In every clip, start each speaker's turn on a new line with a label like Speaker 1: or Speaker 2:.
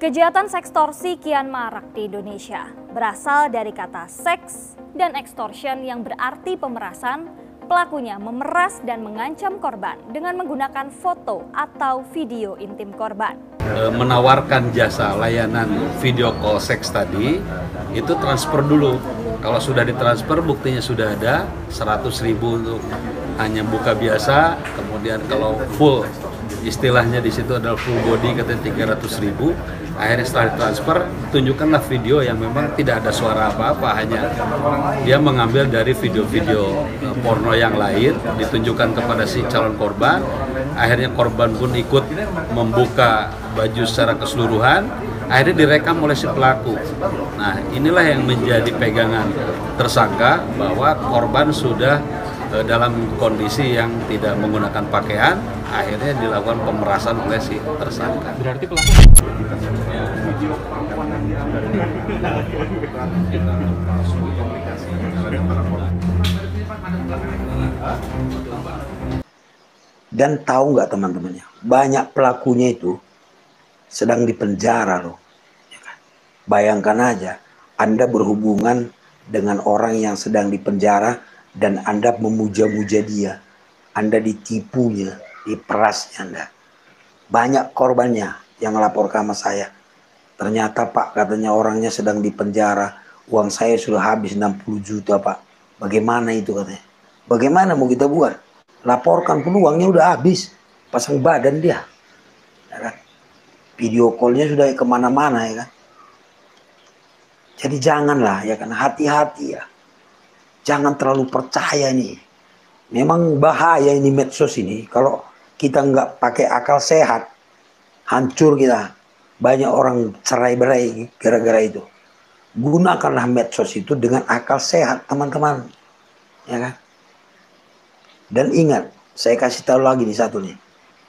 Speaker 1: Kejahatan sekstorsi kian marak di Indonesia, berasal dari kata seks dan extortion yang berarti pemerasan. Pelakunya memeras dan mengancam korban dengan menggunakan foto atau video intim korban.
Speaker 2: Menawarkan jasa layanan video call seks tadi, itu transfer dulu. Kalau sudah ditransfer, buktinya sudah ada, 100.000 untuk hanya buka biasa, kemudian kalau full, istilahnya di situ adalah full body katanya 300.000. Akhirnya setelah ditransfer, tunjukkanlah video yang memang tidak ada suara apa-apa, hanya dia mengambil dari video-video porno yang lain, ditunjukkan kepada si calon korban. Akhirnya korban pun ikut membuka baju secara keseluruhan, akhirnya direkam oleh si pelaku. Nah, inilah yang menjadi pegangan tersangka bahwa korban sudah dalam kondisi yang tidak menggunakan pakaian, akhirnya dilakukan pemerasan oleh si tersangka.
Speaker 3: Berarti pelaku
Speaker 4: dan tahu nggak teman-temannya, banyak pelakunya itu sedang dipenjara loh. Bayangkan aja, Anda berhubungan dengan orang yang sedang dipenjara dan Anda memuja-muja dia, Anda ditipunya, diperasnya Anda. Banyak korbannya yang melapor ke sama saya. Ternyata Pak, katanya orangnya sedang dipenjara, uang saya sudah habis 60 juta Pak. Bagaimana itu katanya? Bagaimana mau kita buat? Laporkan pun uangnya udah habis, pasang badan dia. Ya kan? Video callnya sudah kemana-mana ya kan. Jadi janganlah ya kan, hati-hati ya. Jangan terlalu percaya nih. Memang bahaya ini medsos ini. Kalau kita nggak pakai akal sehat, hancur kita. Banyak orang cerai-berai gara-gara itu. Gunakanlah medsos itu dengan akal sehat teman-teman. Ya kan? Dan ingat, saya kasih tahu lagi nih satu nih.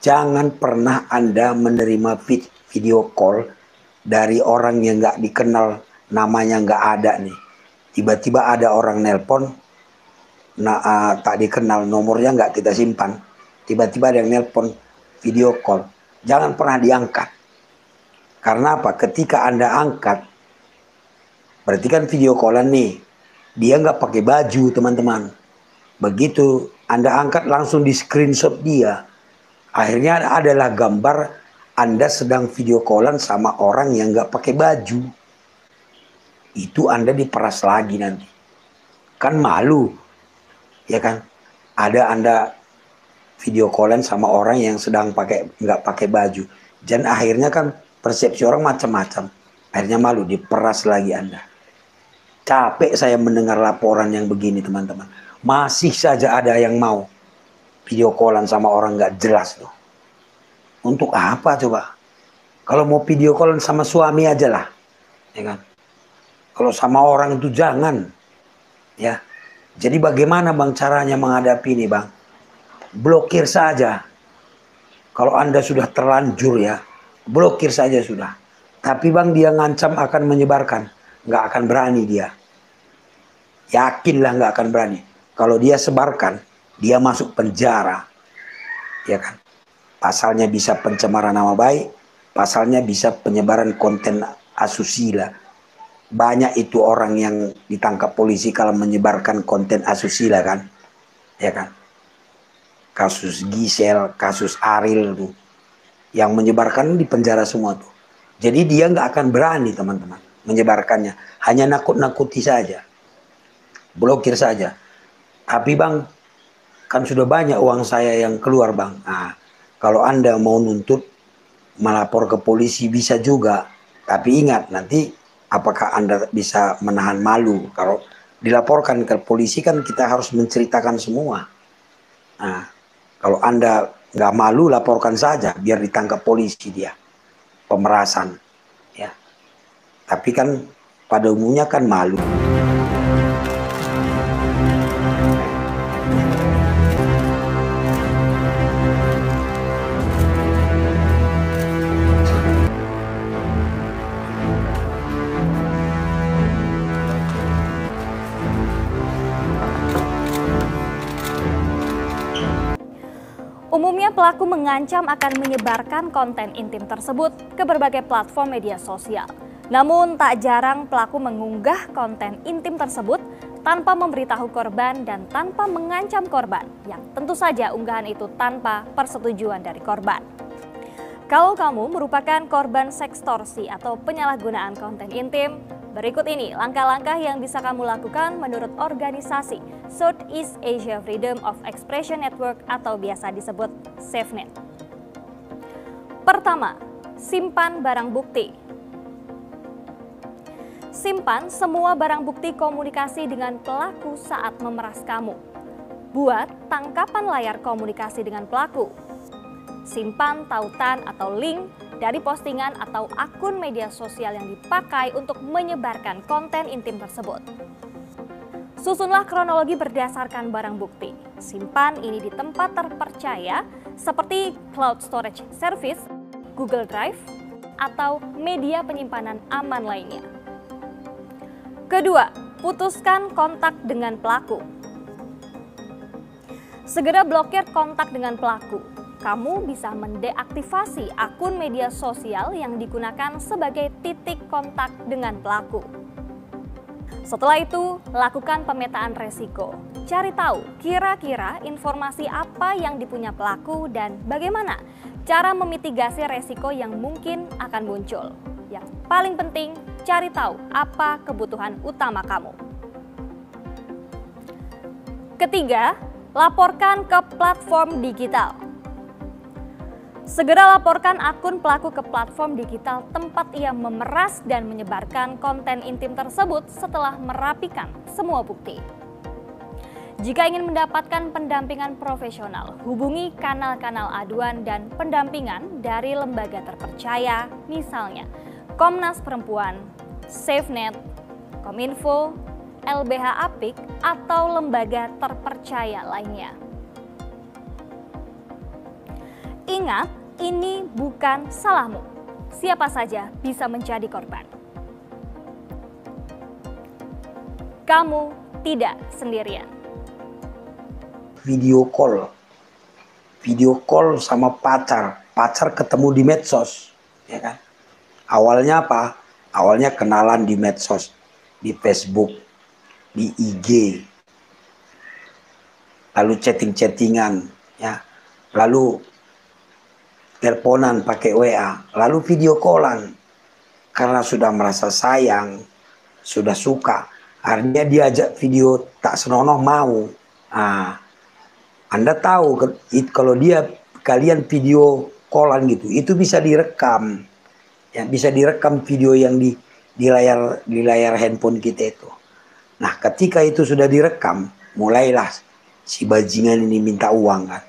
Speaker 4: Jangan pernah Anda menerima video call dari orang yang nggak dikenal, namanya nggak ada nih. Tiba-tiba ada orang nelpon, tak dikenal, nomornya nggak kita simpan. Tiba-tiba ada yang nelpon video call. Jangan pernah diangkat. Karena apa? Ketika Anda angkat, berarti kan video callan nih. Dia nggak pakai baju teman-teman. Begitu Anda angkat langsung di screenshot dia. Akhirnya adalah gambar Anda sedang video callan sama orang yang nggak pakai baju. Itu Anda diperas lagi nanti. Kan malu. Ya kan? Ada Anda video callan sama orang yang sedang nggak pakai baju. Dan akhirnya kan persepsi orang macam-macam. Akhirnya malu, diperas lagi Anda. Capek saya mendengar laporan yang begini teman-teman. Masih saja ada yang mau video callan sama orang nggak jelas loh. Untuk apa coba? Kalau mau video callan sama suami aja lah. Ya kan? Kalau sama orang itu jangan. Ya. Jadi bagaimana bang caranya menghadapi ini bang? Blokir saja. Kalau Anda sudah terlanjur ya, blokir saja sudah. Tapi bang dia ngancam akan menyebarkan. Nggak akan berani dia. Yakinlah nggak akan berani. Kalau dia sebarkan, dia masuk penjara. Ya kan? Pasalnya bisa pencemaran nama baik. Pasalnya bisa penyebaran konten asusila. Banyak itu orang yang ditangkap polisi kalau menyebarkan konten asusila kan. Ya kan? Kasus Gisel, kasus Ariel tuh. Yang menyebarkan di penjara semua tuh. Jadi dia nggak akan berani teman-teman menyebarkannya. Hanya nakut-nakuti saja. Blokir saja. Tapi bang, kan sudah banyak uang saya yang keluar bang. Nah, kalau Anda mau nuntut, melapor ke polisi bisa juga. Tapi ingat nanti apakah Anda bisa menahan malu. Kalau dilaporkan ke polisi kan kita harus menceritakan semua. Nah, kalau Anda nggak malu, laporkan saja biar ditangkap polisi dia. Pemerasan. Ya. Tapi kan pada umumnya kan malu.
Speaker 1: Umumnya pelaku mengancam akan menyebarkan konten intim tersebut ke berbagai platform media sosial. Namun tak jarang pelaku mengunggah konten intim tersebut tanpa memberitahu korban dan tanpa mengancam korban, yang tentu saja unggahan itu tanpa persetujuan dari korban. Kalau kamu merupakan korban sekstorsi atau penyalahgunaan konten intim, berikut ini langkah-langkah yang bisa kamu lakukan menurut organisasi Southeast Asia Freedom of Expression Network atau biasa disebut SafeNet. Pertama, simpan barang bukti. Simpan semua barang bukti komunikasi dengan pelaku saat memeras kamu. Buat tangkapan layar komunikasi dengan pelaku. Simpan tautan atau link dari postingan atau akun media sosial yang dipakai untuk menyebarkan konten intim tersebut. Susunlah kronologi berdasarkan barang bukti. Simpan ini di tempat terpercaya seperti cloud storage service, Google Drive, atau media penyimpanan aman lainnya. Kedua, putuskan kontak dengan pelaku. Segera blokir kontak dengan pelaku. Kamu bisa mendeaktifasi akun media sosial yang digunakan sebagai titik kontak dengan pelaku. Setelah itu, lakukan pemetaan resiko. Cari tahu kira-kira informasi apa yang dipunya pelaku dan bagaimana cara memitigasi resiko yang mungkin akan muncul. Yang paling penting, cari tahu apa kebutuhan utama kamu. Ketiga, laporkan ke platform digital. Segera laporkan akun pelaku ke platform digital tempat ia memeras dan menyebarkan konten intim tersebut setelah merapikan semua bukti. Jika ingin mendapatkan pendampingan profesional, hubungi kanal-kanal aduan dan pendampingan dari lembaga terpercaya, misalnya Komnas Perempuan, SafeNet, Kominfo, LBH Apik, atau lembaga terpercaya lainnya. Ingat, ini bukan salahmu. Siapa saja bisa menjadi korban. Kamu tidak sendirian.
Speaker 4: Video call sama pacar ketemu di medsos, ya kan? Awalnya apa? Awalnya kenalan di medsos, di Facebook, di IG, lalu chattingan, ya, lalu teleponan pakai WA, lalu video callan. Karena sudah merasa sayang, sudah suka, akhirnya diajak video tak senonoh mau. Anda tahu kalau kalian video callan gitu, itu bisa direkam, ya, bisa direkam video yang di layar handphone kita itu. Nah, ketika itu sudah direkam, mulailah si bajingan ini minta uang kan.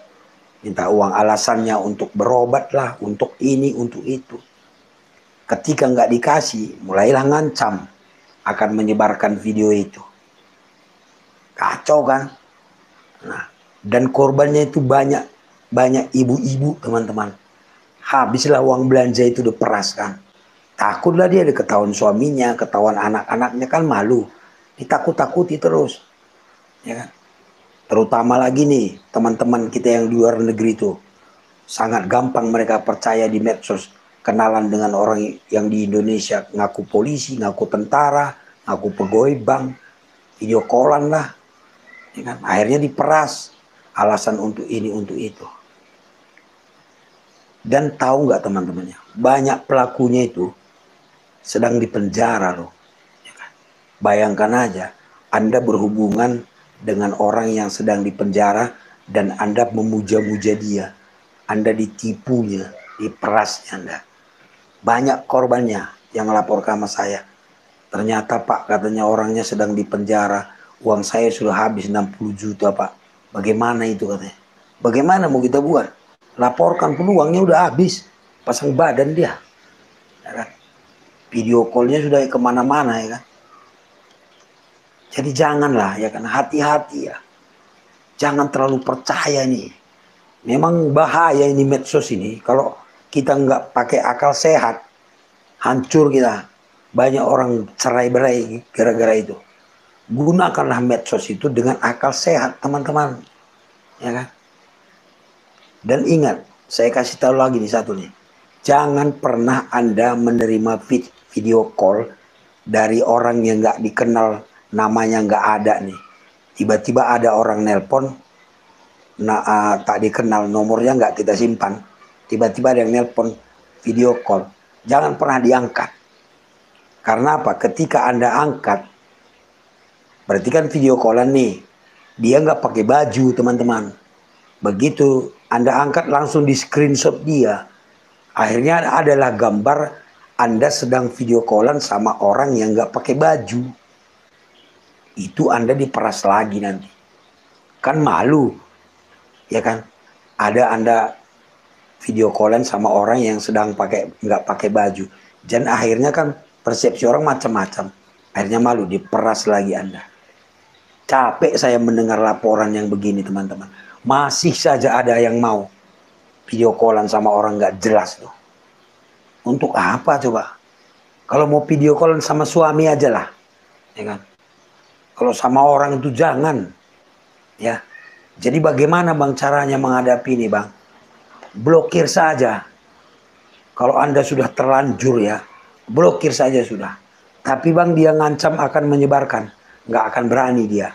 Speaker 4: Minta uang, alasannya untuk berobat lah, untuk ini, untuk itu. Ketika nggak dikasih, mulailah ngancam akan menyebarkan video itu. Kacau kan? Nah, dan korbannya itu banyak ibu-ibu, teman-teman. Habislah uang belanja itu diperas kan. Takutlah dia ketahuan suaminya, ketahuan anak-anaknya, kan malu. Ditakut-takuti terus. Ya kan? Terutama lagi nih teman-teman kita yang di luar negeri itu. Sangat gampang mereka percaya di medsos. Kenalan dengan orang yang di Indonesia ngaku polisi, ngaku tentara, ngaku pegawai bank. Video callan lah. Ya kan? Akhirnya diperas. Alasan untuk ini, untuk itu. Dan tahu nggak teman-temannya? Banyak pelakunya itu sedang dipenjara loh. Ya kan? Bayangkan aja. Anda berhubungan dengan orang yang sedang dipenjara dan Anda memuja-muja dia. Anda ditipunya, diperasnya Anda. Banyak korbannya yang lapor sama saya. Ternyata Pak, katanya orangnya sedang dipenjara. Uang saya sudah habis 60 juta Pak. Bagaimana itu katanya? Bagaimana mau kita buat? Laporkan pun uangnya udah habis. Pasang badan dia. Ya kan? Video callnya sudah kemana-mana ya kan. Jadi janganlah ya kan, hati-hati ya. Jangan terlalu percaya nih. Memang bahaya ini medsos ini. Kalau kita nggak pakai akal sehat, hancur kita. Banyak orang cerai-berai gara-gara itu. Gunakanlah medsos itu dengan akal sehat teman-teman. Ya kan? Dan ingat, saya kasih tahu lagi nih satu nih. Jangan pernah Anda menerima video call dari orang yang nggak dikenal, namanya nggak ada nih. Tiba-tiba ada orang nelpon, tak dikenal, nomornya nggak kita simpan. Tiba-tiba ada yang nelpon video call. Jangan pernah diangkat. Karena apa? Ketika Anda angkat, berarti kan video callan nih. Dia nggak pakai baju, teman-teman. Begitu Anda angkat, langsung di screenshot dia. Akhirnya adalah gambar Anda sedang video callan sama orang yang nggak pakai baju. Itu Anda diperas lagi nanti. Kan malu. Ya kan? Ada Anda video callan sama orang yang sedang nggak pakai baju. Dan akhirnya kan persepsi orang macam-macam. Akhirnya malu, diperas lagi Anda. Capek saya mendengar laporan yang begini, teman-teman. Masih saja ada yang mau video callan sama orang nggak jelas tuh. Untuk apa coba? Kalau mau video callan sama suami aja lah, ya kan? Kalau sama orang itu jangan, ya. Jadi bagaimana bang caranya menghadapi ini bang? Blokir saja. Kalau Anda sudah terlanjur ya, blokir saja sudah. Tapi bang dia ngancam akan menyebarkan, nggak akan berani dia.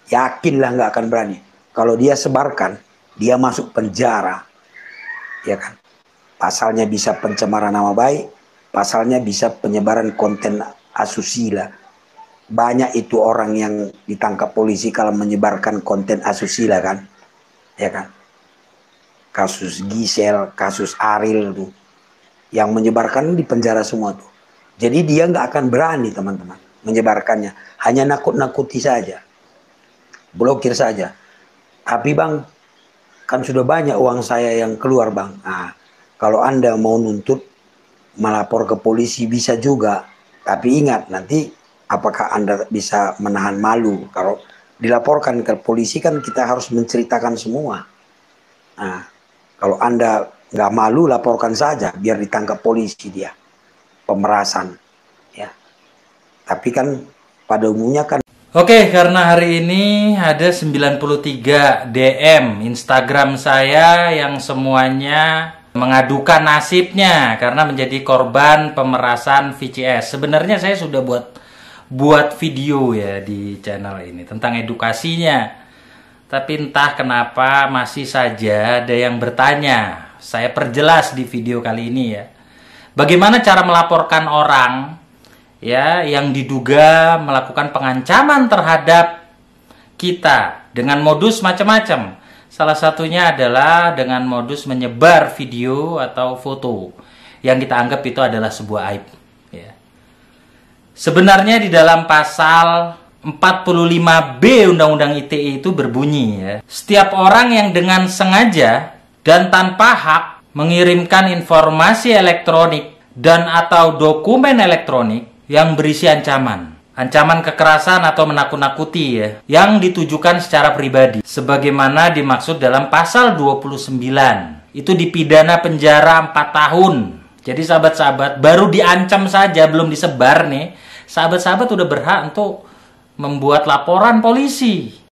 Speaker 4: Yakinlah nggak akan berani. Kalau dia sebarkan, dia masuk penjara, ya kan? Pasalnya bisa pencemaran nama baik, pasalnya bisa penyebaran konten asusila. Banyak itu orang yang ditangkap polisi kalau menyebarkan konten asusila kan, ya kan? Kasus Gisel, kasus Ariel tuh, yang menyebarkan di penjara semua tuh. Jadi dia nggak akan berani teman-teman menyebarkannya, hanya nakut-nakuti saja, blokir saja. Tapi bang, kan sudah banyak uang saya yang keluar bang. Nah, kalau Anda mau nuntut, melapor ke polisi bisa juga. Tapi ingat nanti apakah Anda bisa menahan malu. Kalau dilaporkan ke polisi kan kita harus menceritakan semua. Nah, kalau Anda nggak malu, laporkan saja biar ditangkap polisi dia. Pemerasan. Ya. Tapi kan pada umumnya kan.
Speaker 3: Oke, karena hari ini ada 93 DM Instagram saya yang semuanya mengadukan nasibnya karena menjadi korban pemerasan VCS. Sebenarnya saya sudah buat video ya di channel ini tentang edukasinya. Tapi entah kenapa masih saja ada yang bertanya. Saya perjelas di video kali ini ya. Bagaimana cara melaporkan orang ya yang diduga melakukan pengancaman terhadap kita dengan modus macam-macam. Salah satunya adalah dengan modus menyebar video atau foto yang kita anggap itu adalah sebuah aib. Ya. Sebenarnya di dalam pasal 45B Undang-Undang ITE itu berbunyi ya, setiap orang yang dengan sengaja dan tanpa hak mengirimkan informasi elektronik dan atau dokumen elektronik yang berisi ancaman kekerasan atau menakut-nakuti ya, yang ditujukan secara pribadi sebagaimana dimaksud dalam pasal 29, itu dipidana penjara 4 tahun. Jadi sahabat-sahabat, baru diancam saja belum disebar nih, sahabat-sahabat udah berhak untuk membuat laporan polisi.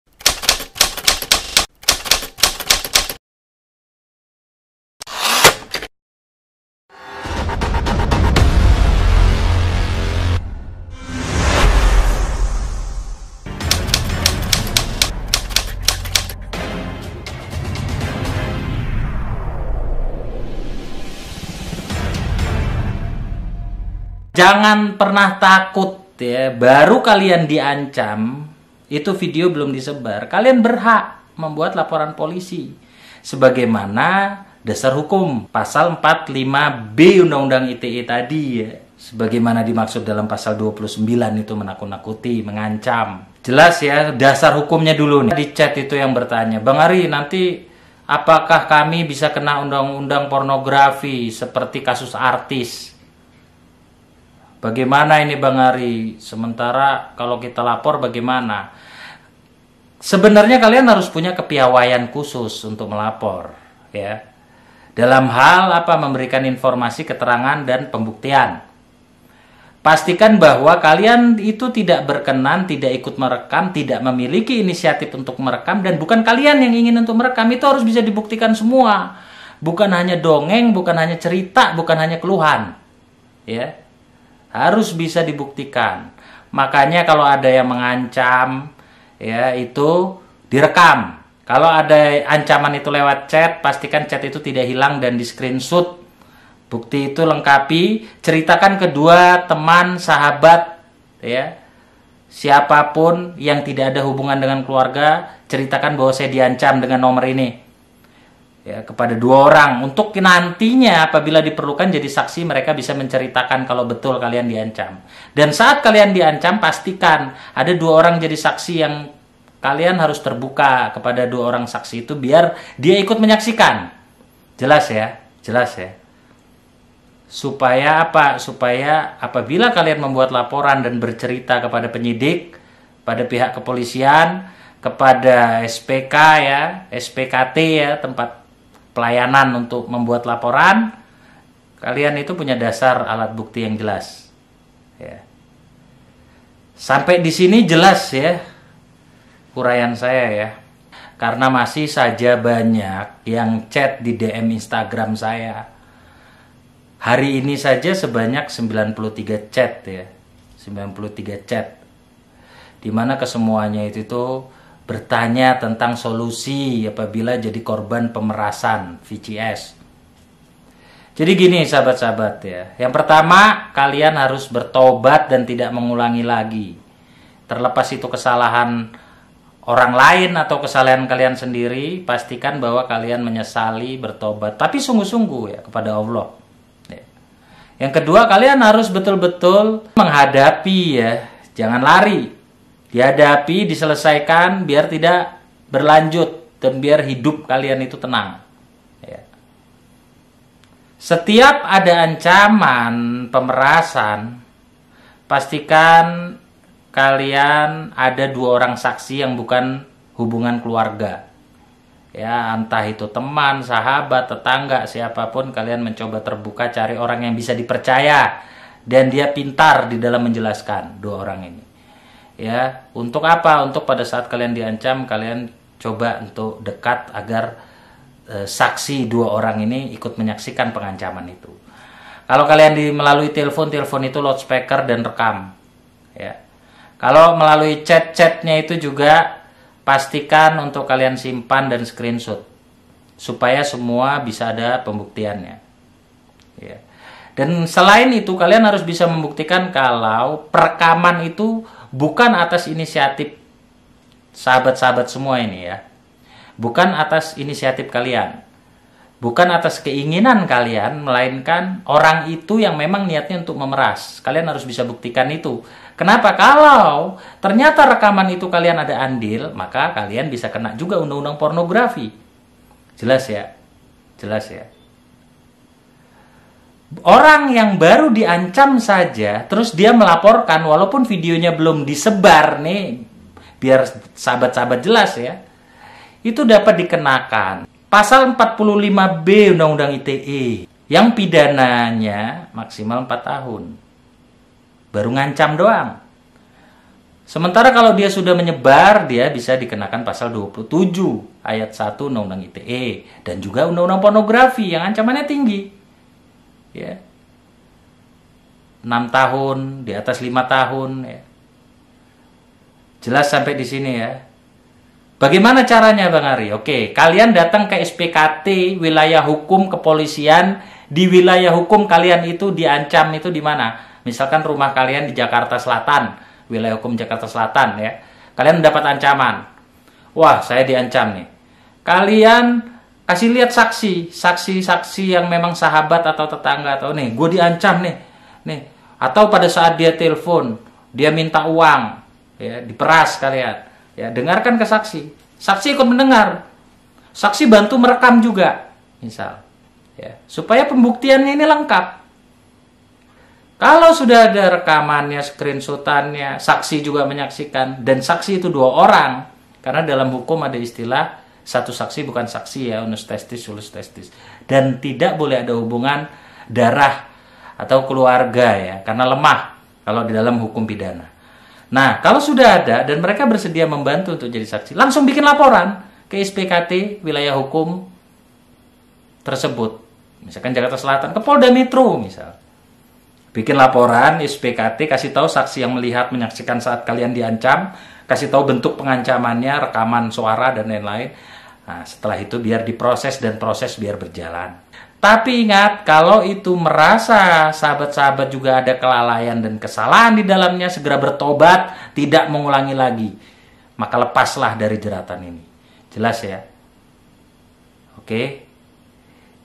Speaker 3: Jangan pernah takut ya, baru kalian diancam, itu video belum disebar, kalian berhak membuat laporan polisi. Sebagaimana dasar hukum pasal 45B Undang-Undang ITE tadi ya. Sebagaimana dimaksud dalam pasal 29 itu menakut-nakuti, mengancam. Jelas ya, dasar hukumnya dulu nih. Di chat itu yang bertanya, Bang Ari nanti apakah kami bisa kena undang-undang pornografi seperti kasus artis? Bagaimana ini Bang Ari? Sementara kalau kita lapor bagaimana? Sebenarnya kalian harus punya kepiawaian khusus untuk melapor, ya. Dalam hal apa? Memberikan informasi, keterangan dan pembuktian. pastikan bahwa kalian itu tidak berkenan, tidak ikut merekam, tidak memiliki inisiatif untuk merekam, dan bukan kalian yang ingin untuk merekam. Itu harus bisa dibuktikan semua. Bukan hanya dongeng, bukan hanya cerita, bukan hanya keluhan. Ya. Harus bisa dibuktikan. Makanya kalau ada yang mengancam, ya itu direkam. Kalau ada ancaman itu lewat chat, pastikan chat itu tidak hilang dan di screenshot. Bukti itu lengkapi, ceritakan kedua teman, sahabat, ya, siapapun yang tidak ada hubungan dengan keluarga, ceritakan bahwa saya diancam dengan nomor ini, ya, kepada 2 orang. Untuk nantinya apabila diperlukan jadi saksi, mereka bisa menceritakan kalau betul kalian diancam. Dan saat kalian diancam, pastikan ada 2 orang jadi saksi yang kalian harus terbuka kepada 2 orang saksi itu biar dia ikut menyaksikan. Jelas ya, jelas ya. Supaya apa? Supaya apabila kalian membuat laporan dan bercerita kepada penyidik, pada pihak kepolisian, kepada SPK ya, SPKT ya, tempat pelayanan untuk membuat laporan, kalian itu punya dasar alat bukti yang jelas. Ya. Sampai di sini jelas ya uraian saya ya. Karena masih saja banyak yang chat di DM Instagram saya. Hari ini saja sebanyak 93 chat ya. 93 chat. Dimana kesemuanya itu tuh bertanya tentang solusi apabila jadi korban pemerasan VCS. Jadi gini sahabat-sahabat ya. Yang pertama, kalian harus bertobat dan tidak mengulangi lagi. Terlepas itu kesalahan orang lain atau kesalahan kalian sendiri, pastikan bahwa kalian menyesali, bertobat. Tapi sungguh-sungguh ya kepada Allah. Yang kedua, kalian harus betul-betul menghadapi ya, jangan lari. Dihadapi, diselesaikan biar tidak berlanjut dan biar hidup kalian itu tenang. Ya. Setiap ada ancaman pemerasan, pastikan kalian ada 2 orang saksi yang bukan hubungan keluarga. Ya, entah itu teman, sahabat, tetangga, siapapun, kalian mencoba terbuka cari orang yang bisa dipercaya dan dia pintar di dalam menjelaskan 2 orang ini. Ya, untuk apa? Untuk pada saat kalian diancam, kalian coba untuk dekat agar saksi 2 orang ini ikut menyaksikan pengancaman itu. Kalau kalian melalui telepon itu loudspeaker dan rekam. Ya. Kalau melalui chat-chatnya itu juga pastikan untuk kalian simpan dan screenshot supaya semua bisa ada pembuktiannya. Ya. Dan selain itu kalian harus bisa membuktikan kalau perekaman itu bukan atas inisiatif sahabat-sahabat semua ini ya. Bukan atas inisiatif kalian. Bukan atas keinginan kalian, melainkan orang itu yang memang niatnya untuk memeras. Kalian harus bisa buktikan itu. Kenapa? Kalau ternyata rekaman itu kalian ada andil, maka kalian bisa kena juga undang-undang pornografi. Jelas ya? Jelas ya? Orang yang baru diancam saja, terus dia melaporkan, walaupun videonya belum disebar nih, biar sahabat-sahabat jelas ya, itu dapat dikenakan Pasal 45B Undang-Undang ITE yang pidananya maksimal 4 tahun. Baru ngancam doang. Sementara kalau dia sudah menyebar, dia bisa dikenakan pasal 27 ayat 1 Undang-Undang ITE dan juga Undang-Undang Pornografi yang ancamannya tinggi. Ya. 6 tahun, di atas 5 tahun ya. Jelas sampai di sini ya. Bagaimana caranya Bang Ari? Oke, kalian datang ke SPKT wilayah hukum kepolisian, di wilayah hukum kalian itu diancam itu di mana? Misalkan rumah kalian di Jakarta Selatan, wilayah hukum Jakarta Selatan ya. Kalian mendapat ancaman. Wah, saya diancam nih. Kalian kasih lihat saksi yang memang sahabat atau tetangga atau nih, gue diancam nih. Atau pada saat dia telepon, dia minta uang, ya, diperas kalian. Ya, dengarkan ke saksi. Saksi ikut mendengar. Saksi bantu merekam juga, misal. Ya, supaya pembuktiannya ini lengkap. Kalau sudah ada rekamannya, screenshotannya, saksi juga menyaksikan, dan saksi itu 2 orang, karena dalam hukum ada istilah satu saksi bukan saksi ya, unus testis, sulus testis, dan tidak boleh ada hubungan darah atau keluarga ya, karena lemah kalau di dalam hukum pidana. Nah, kalau sudah ada dan mereka bersedia membantu untuk jadi saksi, langsung bikin laporan ke SPKT wilayah hukum tersebut. Misalkan Jakarta Selatan, ke Polda Metro misal. Bikin laporan, SPKT, kasih tahu saksi yang melihat, menyaksikan saat kalian diancam, kasih tahu bentuk pengancamannya, rekaman suara, dan lain-lain. Nah, setelah itu biar diproses dan proses biar berjalan. Tapi ingat, kalau itu merasa sahabat-sahabat juga ada kelalaian dan kesalahan di dalamnya, segera bertobat, tidak mengulangi lagi. Maka lepaslah dari jeratan ini. Jelas ya? Oke?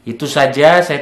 Speaker 3: Itu saja saya